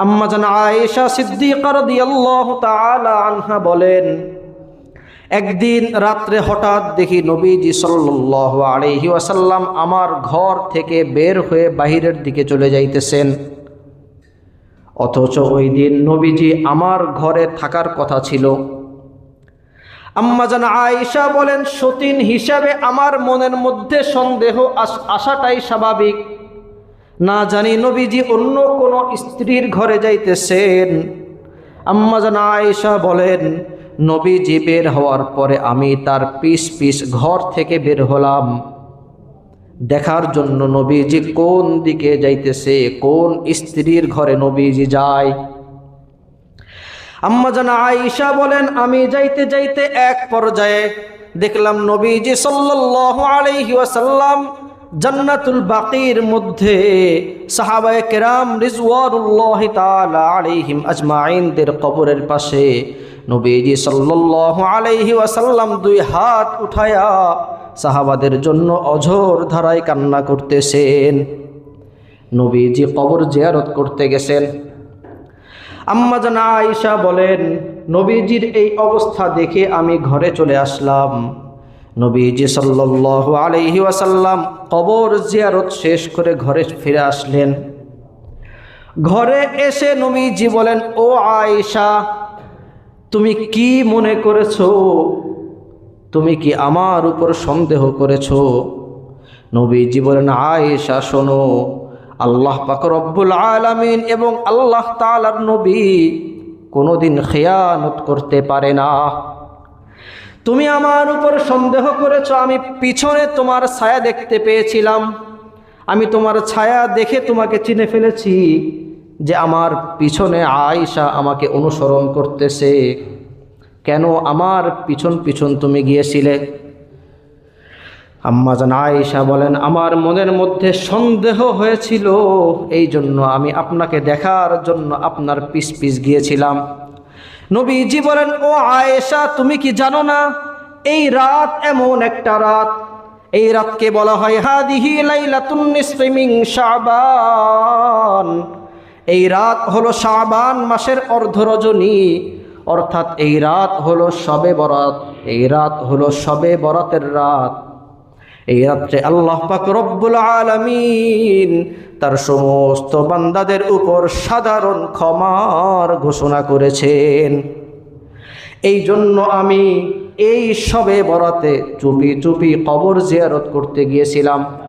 আম্মা জান আয়েশা সিদ্দিকা রাদিয়াল্লাহু তাআলা আনহা বলেন, একদিন রাত্রে হঠাৎ দেখি নবীজি সাল্লাল্লাহু আলাইহি ওয়াসাল্লাম আমার ঘর থেকে বের হয়ে বাহিরের দিকে চলে যাইতেছেন। অথচ ওই দিন নবীজি আমার ঘরে থাকার কথা ছিল। আম্মা জান আয়েশা বলেন, সতীন হিসাবে আমার মনের মধ্যে সন্দেহ আসাটাই স্বাভাবিক। না জানি নবীজি অন্য কোনো স্ত্রীর ঘরে যাইতেছেন। আম্মা জান আয়েশা বলেন, নবীজি বের হওয়ার পরে আমি তার পিছ পিছ ঘর থেকে বের হলাম দেখার জন্য নবীজি কোন দিকে যাইতেছে, কোন স্ত্রীর ঘরে নবীজি যায়। আম্মা জান আয়েশা বলেন, আমি যাইতে যাইতে এক পর্যায়ে দেখলাম নবীজি সাল্লাল্লাহু আলাইহি ওয়াসাল্লাম জান্নাতুল বাকির মধ্যে সাহাবায়ে কেরাম রিজওয়ানুল্লাহি তাআলা আলাইহিম আজমাইনদের কবরের পাশে নবীজি সাল্লাল্লাহু আলাইহি ওয়াসাল্লাম দুই হাত উঠায়া সাহাবাদের জন্য অঝোর ধারায় কান্না করতেছেন। নবীজি কবর জিয়ারত করতে গেছেন। আম্মা জান আয়েশা বলেন, নবীজির এই অবস্থা দেখে আমি ঘরে চলে আসলাম। নবীজি সাল্লাল্লাহু আলাইহি ওয়াসাল্লাম কবর জিয়ারত শেষ করে ঘরে ফিরে আসলেন। ঘরে এসে নবীজি বলেন, ও আয়েশা, তুমি কি মনে করেছো? তুমি কি আমার উপর সন্দেহ করেছো? নবীজি বলেন, আয়েশা শোনো, আল্লাহ পাক রব্বুল আলামিন এবং আল্লাহ তাআলার নবী কোনোদিন খেয়ানত করতে পারে না। তুমি আমার উপর সন্দেহ করেছো, আমি পিছনে তোমার ছায়া দেখতে পেয়েছিলাম। আমি তোমার ছায়া দেখে তোমাকে চিনে ফেলেছি যে আমার পিছনে আয়েশা আমাকে অনুসরণ করতেছে। কেন আমার পিছন পিছন তুমি গিয়েছিলে? আম্মা জান আয়েশা বলেন, আমার মনের মধ্যে সন্দেহ হয়েছিল, এই জন্য আমি আপনাকে দেখার জন্য আপনার পিছ পিছ গিয়েছিলাম। নবীজি বলেন, ও আয়েশা, তুমি কি জানো না এই রাত এমন একটা রাত, এই রাতকে বলা হয় হাদিহি লাইলাতুন নিসফি মিন শাবান। এই রাত হলো শাবান মাসের অর্ধ রজনী, অর্থাৎ এই রাত হলো শবে বরাত। এই রাত হলো শবে বরাতের রাত। এই রাত্রে আল্লাহ পাক রব্বুল আলামিন তার সমস্ত বান্দাদের উপর সাধারণ ক্ষমার ঘোষণা করেছেন। এই জন্য আমি এই শবে বরাতে চুপি চুপি কবর জিয়ারত করতে গিয়েছিলাম।